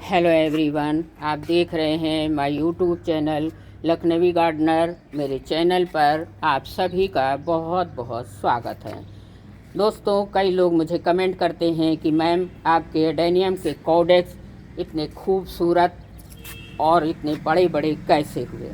Hello everyone, आप देख रहे हैं my YouTube channel Lakhnavi gardener. मेरे चैनल पर आप सभी का बहुत बहुत स्वागत है। दोस्तों, कई लोग मुझे कमेंट करते हैं कि मैम आपके एडेनियम के कॉडेक्स इतने खूबसूरत और इतने बड़े बड़े कैसे हुए।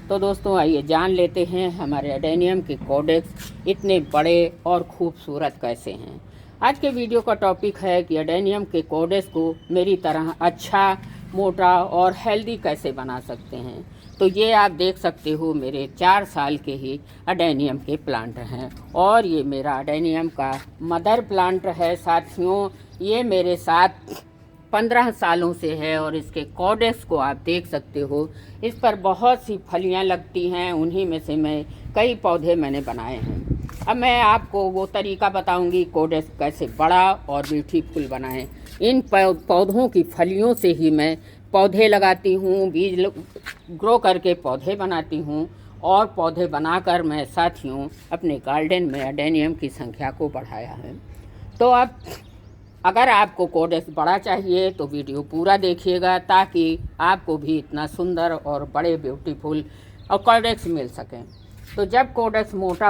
तो दोस्तों, आइए जान लेते हैं हमारे एडेनियम के कॉडेक्स इतने बड़े और खूबसूरत कैसे हैं। आज के वीडियो का टॉपिक है कि एडेनियम के कॉडेक्स को मेरी तरह अच्छा, मोटा और हेल्दी कैसे बना सकते हैं। तो ये आप देख सकते हो, मेरे 4 साल के ही एडेनियम के प्लांट हैं और ये मेरा एडेनियम का मदर प्लांट है। साथियों, ये मेरे साथ 15 सालों से है और इसके कॉडेक्स को आप देख सकते हो। इस पर बहुत सी फलियां लगती हैं, उन्हीं में से मैं कई पौधे मैंने बनाए हैं। अब मैं आपको वो तरीका बताऊंगी कॉडेक्स कैसे बड़ा और ब्यूटीफुल बनाएं। इन पौधों की फलियों से ही मैं पौधे लगाती हूँ, बीज ग्रो करके पौधे बनाती हूँ और पौधे बनाकर मैं साथियों अपने गार्डन में एडेनियम की संख्या को बढ़ाया है। तो अब अगर आपको कॉडेक्स बड़ा चाहिए तो वीडियो पूरा देखिएगा, ताकि आपको भी इतना सुंदर और बड़े ब्यूटीफुल और कॉडेक्स मिल सकें। तो जब कॉडेक्स मोटा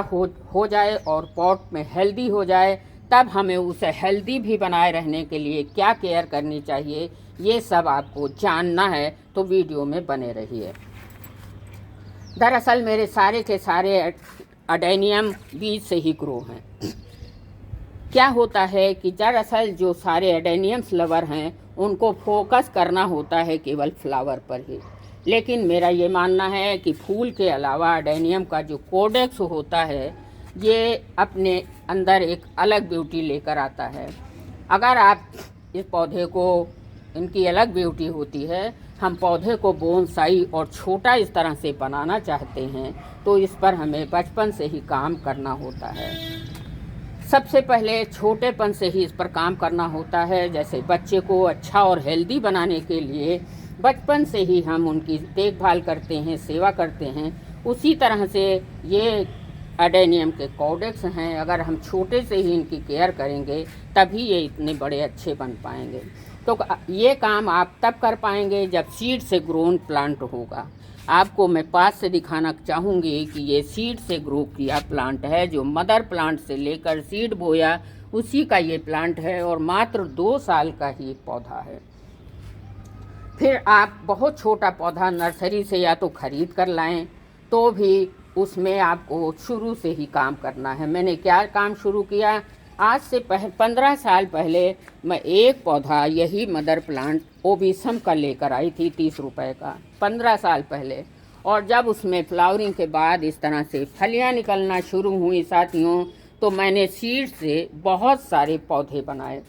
हो जाए और पॉट में हेल्दी हो जाए, तब हमें उसे हेल्दी भी बनाए रहने के लिए क्या केयर करनी चाहिए, ये सब आपको जानना है। तो वीडियो में बने रहिए। दरअसल मेरे सारे के सारे एडेनियम बीज से ही ग्रो हैं। क्या होता है कि दरअसल जो सारे एडेनियम्स लवर हैं उनको फोकस करना होता है केवल फ्लावर पर ही, लेकिन मेरा ये मानना है कि फूल के अलावा एडेनियम का जो कॉडेक्स होता है ये अपने अंदर एक अलग ब्यूटी लेकर आता है। अगर आप इस पौधे को, इनकी अलग ब्यूटी होती है। हम पौधे को बोनसाई और छोटा इस तरह से बनाना चाहते हैं तो इस पर हमें बचपन से ही काम करना होता है। सबसे पहले छोटेपन से ही इस पर काम करना होता है। जैसे बच्चे को अच्छा और हेल्दी बनाने के लिए बचपन से ही हम उनकी देखभाल करते हैं, सेवा करते हैं, उसी तरह से ये एडेनियम के कॉडेक्स हैं। अगर हम छोटे से ही इनकी केयर करेंगे तभी ये इतने बड़े अच्छे बन पाएंगे। तो ये काम आप तब कर पाएंगे जब सीड से ग्रोन प्लांट होगा। आपको मैं पास से दिखाना चाहूँगी कि ये सीड से ग्रो किया प्लांट है, जो मदर प्लांट से लेकर सीड बोया उसी का ये प्लांट है और मात्र 2 साल का ही पौधा है। फिर आप बहुत छोटा पौधा नर्सरी से या तो खरीद कर लाएं, तो भी उसमें आपको शुरू से ही काम करना है। मैंने क्या काम शुरू किया, आज से 15 साल पहले मैं एक पौधा यही मदर प्लांट ओबिसम का लेकर आई थी 30 रुपए का, 15 साल पहले। और जब उसमें फ्लावरिंग के बाद इस तरह से फलियां निकलना शुरू हुई साथियों, तो मैंने सीड से बहुत सारे पौधे बनाए।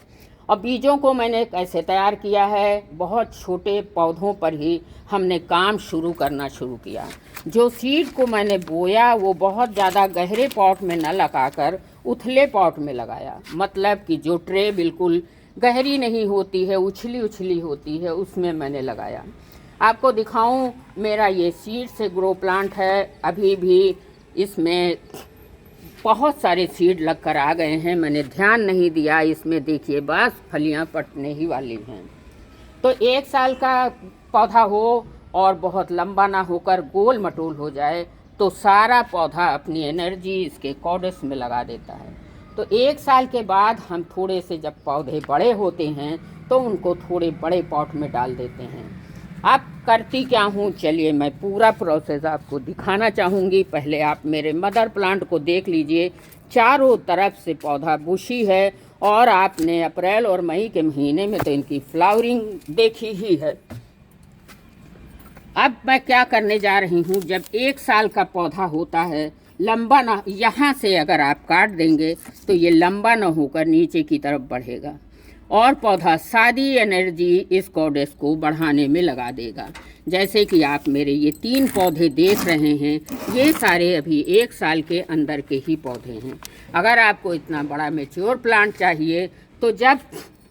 और बीजों को मैंने कैसे तैयार किया है, बहुत छोटे पौधों पर ही हमने काम शुरू करना शुरू किया। जो सीड को मैंने बोया वो बहुत ज़्यादा गहरे पॉट में न लगाकर उथले पॉट में लगाया। मतलब कि जो ट्रे बिल्कुल गहरी नहीं होती है, उछली उछली होती है, उसमें मैंने लगाया। आपको दिखाऊं, मेरा ये सीड से ग्रो प्लांट है। अभी भी इसमें बहुत सारे सीड लगकर आ गए हैं, मैंने ध्यान नहीं दिया। इसमें देखिए बस फलियां पटने ही वाली हैं। तो 1 साल का पौधा हो और बहुत लंबा ना होकर गोल मटोल हो जाए तो सारा पौधा अपनी एनर्जी इसके कॉडेक्स में लगा देता है। तो 1 साल के बाद हम थोड़े से, जब पौधे बड़े होते हैं तो उनको थोड़े बड़े पॉट में डाल देते हैं। अब करती क्या हूँ, चलिए मैं पूरा प्रोसेस आपको दिखाना चाहूँगी। पहले आप मेरे मदर प्लांट को देख लीजिए। चारों तरफ से पौधा बुशी है और आपने अप्रैल और मई के महीने में तो इनकी फ्लावरिंग देखी ही है। अब मैं क्या करने जा रही हूँ, जब 1 साल का पौधा होता है, लंबा ना, यहाँ से अगर आप काट देंगे तो ये लंबा ना होकर नीचे की तरफ बढ़ेगा और पौधा सारी एनर्जी इस कॉडेक्स को बढ़ाने में लगा देगा। जैसे कि आप मेरे ये 3 पौधे देख रहे हैं, ये सारे अभी 1 साल के अंदर के ही पौधे हैं। अगर आपको इतना बड़ा मैच्योर प्लांट चाहिए तो जब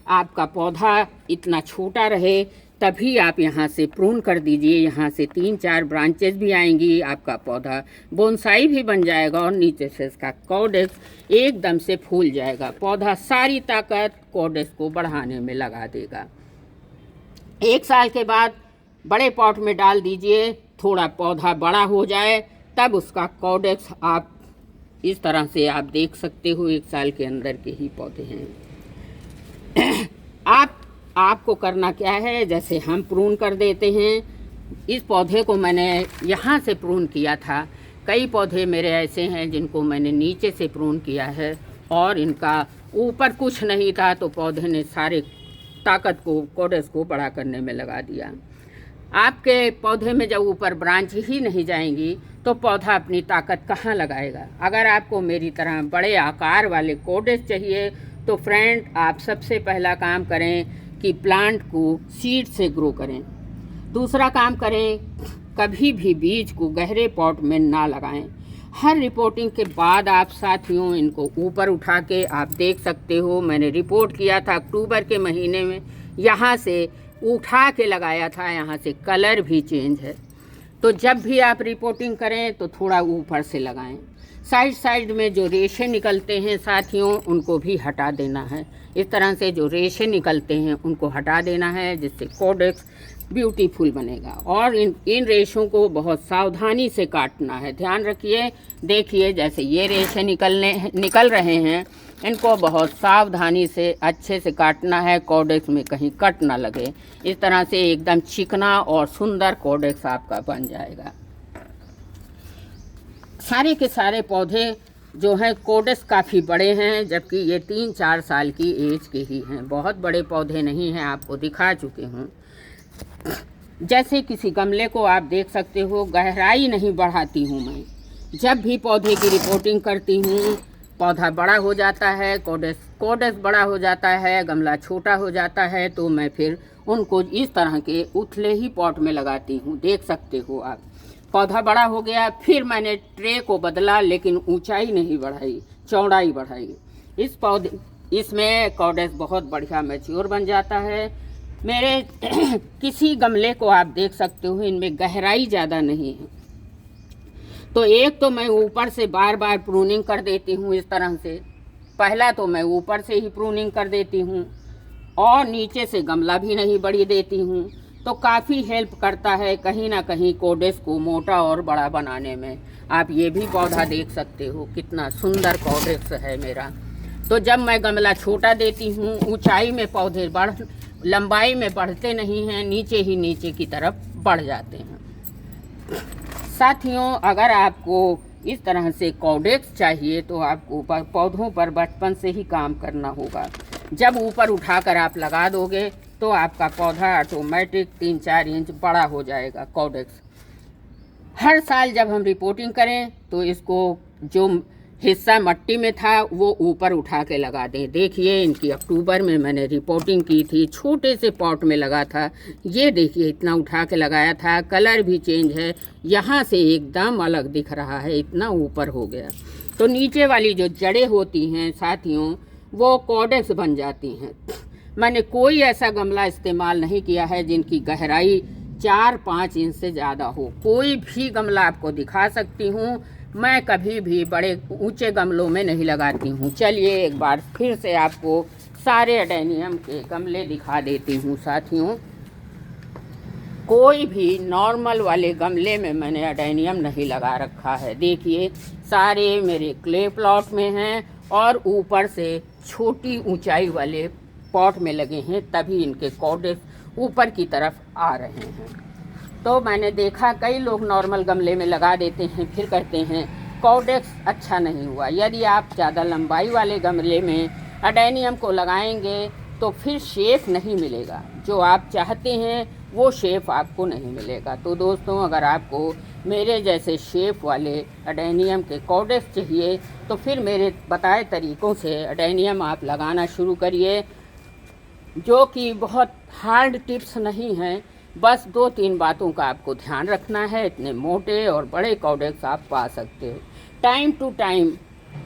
आपका पौधा इतना छोटा रहे तभी आप यहाँ से प्रून कर दीजिए। यहाँ से 3-4 ब्रांचेस भी आएंगी, आपका पौधा बोनसाई भी बन जाएगा और नीचे से इसका कॉडेक्स एकदम से फूल जाएगा। पौधा सारी ताकत कॉडेक्स को बढ़ाने में लगा देगा। 1 साल के बाद बड़े पॉट में डाल दीजिए, थोड़ा पौधा बड़ा हो जाए तब उसका कॉडेक्स आप इस तरह से आप देख सकते हो। 1 साल के अंदर के ही पौधे हैं। आपको करना क्या है, जैसे हम प्रून कर देते हैं। इस पौधे को मैंने यहाँ से प्रून किया था। कई पौधे मेरे ऐसे हैं जिनको मैंने नीचे से प्रून किया है और इनका ऊपर कुछ नहीं था, तो पौधे ने सारे ताकत को, कॉडेक्स को बड़ा करने में लगा दिया। आपके पौधे में जब ऊपर ब्रांच ही नहीं जाएंगी तो पौधा अपनी ताकत कहाँ लगाएगा। अगर आपको मेरी तरह बड़े आकार वाले कॉडेक्स चाहिए तो फ्रेंड, आप सबसे पहला काम करें कि प्लांट को सीड से ग्रो करें। दूसरा काम करें, कभी भी बीज को गहरे पॉट में ना लगाएं। हर रिपोर्टिंग के बाद आप साथियों इनको ऊपर उठा के आप देख सकते हो। मैंने रिपोर्ट किया था अक्टूबर के महीने में, यहाँ से उठा के लगाया था, यहाँ से कलर भी चेंज है। तो जब भी आप रिपोर्टिंग करें तो थोड़ा ऊपर से लगाएं। साइड में जो रेशे निकलते हैं साथियों, उनको भी हटा देना है। इस तरह से जो रेशे निकलते हैं उनको हटा देना है, जिससे कॉडेक्स ब्यूटीफुल बनेगा। और इन रेशों को बहुत सावधानी से काटना है। ध्यान रखिए, देखिए जैसे ये रेशे निकल रहे हैं, इनको बहुत सावधानी से अच्छे से काटना है, कॉडेक्स में कहीं कट ना लगे। इस तरह से एकदम चिकना और सुंदर कॉडेक्स आपका बन जाएगा। सारे के सारे पौधे जो हैं कॉडेक्स काफ़ी बड़े हैं, जबकि ये 3-4 साल की एज के ही हैं। बहुत बड़े पौधे नहीं हैं, आपको दिखा चुके हूँ। जैसे किसी गमले को आप देख सकते हो, गहराई नहीं बढ़ाती हूँ मैं। जब भी पौधे की रिपोर्टिंग करती हूँ, पौधा बड़ा हो जाता है, कॉडेक्स बड़ा हो जाता है, गमला छोटा हो जाता है, तो मैं फिर उनको इस तरह के उथले ही पॉट में लगाती हूँ। देख सकते हो आप, पौधा बड़ा हो गया, फिर मैंने ट्रे को बदला, लेकिन ऊंचाई नहीं बढ़ाई, चौड़ाई बढ़ाई। इसमें कॉडेक्स बहुत बढ़िया मैच्योर बन जाता है। मेरे किसी गमले को आप देख सकते हो, इनमें गहराई ज़्यादा नहीं है। तो एक तो मैं ऊपर से बार बार प्रूनिंग कर देती हूँ इस तरह से। पहला तो मैं ऊपर से ही प्रूनिंग कर देती हूँ और नीचे से गमला भी नहीं बढ़ी देती हूँ, तो काफ़ी हेल्प करता है कहीं ना कहीं कॉडेक्स को मोटा और बड़ा बनाने में। आप ये भी पौधा देख सकते हो, कितना सुंदर कॉडेक्स है मेरा। तो जब मैं गमला छोटा देती हूँ, ऊंचाई में पौधे लंबाई में बढ़ते नहीं हैं, नीचे की तरफ बढ़ जाते हैं। साथियों, अगर आपको इस तरह से कॉडेक्स चाहिए तो आपको पौधों पर बचपन से ही काम करना होगा। जब ऊपर उठाकर आप लगा दोगे तो आपका पौधा ऑटोमेटिक 3-4 इंच बड़ा हो जाएगा। कॉडेक्स हर साल जब हम रिपोर्टिंग करें तो इसको जो हिस्सा मट्टी में था वो ऊपर उठा के लगा दें। देखिए, इनकी अक्टूबर में मैंने रिपोर्टिंग की थी, छोटे से पॉट में लगा था। ये देखिए, इतना उठा के लगाया था, कलर भी चेंज है, यहाँ से एकदम अलग दिख रहा है, इतना ऊपर हो गया। तो नीचे वाली जो जड़ें होती हैं साथियों, वो कॉडेक्स बन जाती हैं। मैंने कोई ऐसा गमला इस्तेमाल नहीं किया है जिनकी गहराई 4-5 इंच से ज़्यादा हो। कोई भी गमला आपको दिखा सकती हूँ, मैं कभी भी बड़े ऊंचे गमलों में नहीं लगाती हूँ। चलिए एक बार फिर से आपको सारे एडेनियम के गमले दिखा देती हूँ साथियों। कोई भी नॉर्मल वाले गमले में मैंने एडेनियम नहीं लगा रखा है। देखिए, सारे मेरे क्ले प्लॉट में हैं और ऊपर से छोटी ऊंचाई वाले पॉट में लगे हैं, तभी इनके कॉडेक्स ऊपर की तरफ आ रहे हैं। तो मैंने देखा कई लोग नॉर्मल गमले में लगा देते हैं, फिर कहते हैं कॉडेक्स अच्छा नहीं हुआ। यदि आप ज़्यादा लंबाई वाले गमले में एडेनियम को लगाएंगे तो फिर शेप नहीं मिलेगा, जो आप चाहते हैं वो शेप आपको नहीं मिलेगा। तो दोस्तों, अगर आपको मेरे जैसे शेप वाले एडेनियम के कॉडेक्स चाहिए तो फिर मेरे बताए तरीक़ों से एडेनियम आप लगाना शुरू करिए, जो कि बहुत हार्ड टिप्स नहीं हैं। बस 2-3 बातों का आपको ध्यान रखना है, इतने मोटे और बड़े कॉडेक्स आप पा सकते हो। टाइम टू टाइम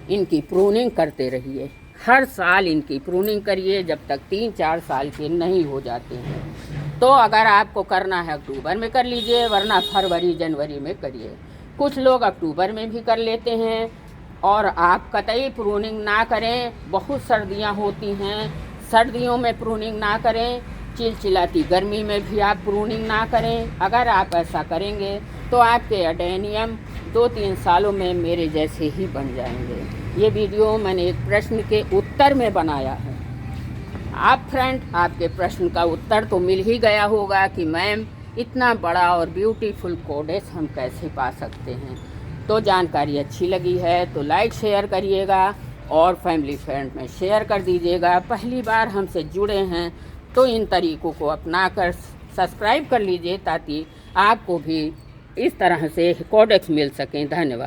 इनकी प्रूनिंग करते रहिए, हर साल इनकी प्रूनिंग करिए जब तक 3-4 साल के नहीं हो जाते हैं। तो अगर आपको करना है अक्टूबर में कर लीजिए, वरना फरवरी-जनवरी में करिए। कुछ लोग अक्टूबर में भी कर लेते हैं। और आप कतई प्रूनिंग ना करें, बहुत सर्दियाँ होती हैं, सर्दियों में प्रूनिंग ना करें। चिलचिलाती गर्मी में भी आप प्रूनिंग ना करें। अगर आप ऐसा करेंगे तो आपके एडेनियम 2-3 सालों में मेरे जैसे ही बन जाएंगे। ये वीडियो मैंने एक प्रश्न के उत्तर में बनाया है। आप फ्रेंड, आपके प्रश्न का उत्तर तो मिल ही गया होगा कि मैम इतना बड़ा और ब्यूटीफुल कोडेक्स हम कैसे पा सकते हैं। तो जानकारी अच्छी लगी है तो लाइक शेयर करिएगा और फैमिली फ्रेंड में शेयर कर दीजिएगा। पहली बार हमसे जुड़े हैं तो इन तरीक़ों को अपनाकर सब्सक्राइब कर लीजिए ताकि आपको भी इस तरह से कोडेक्स मिल सकें। धन्यवाद।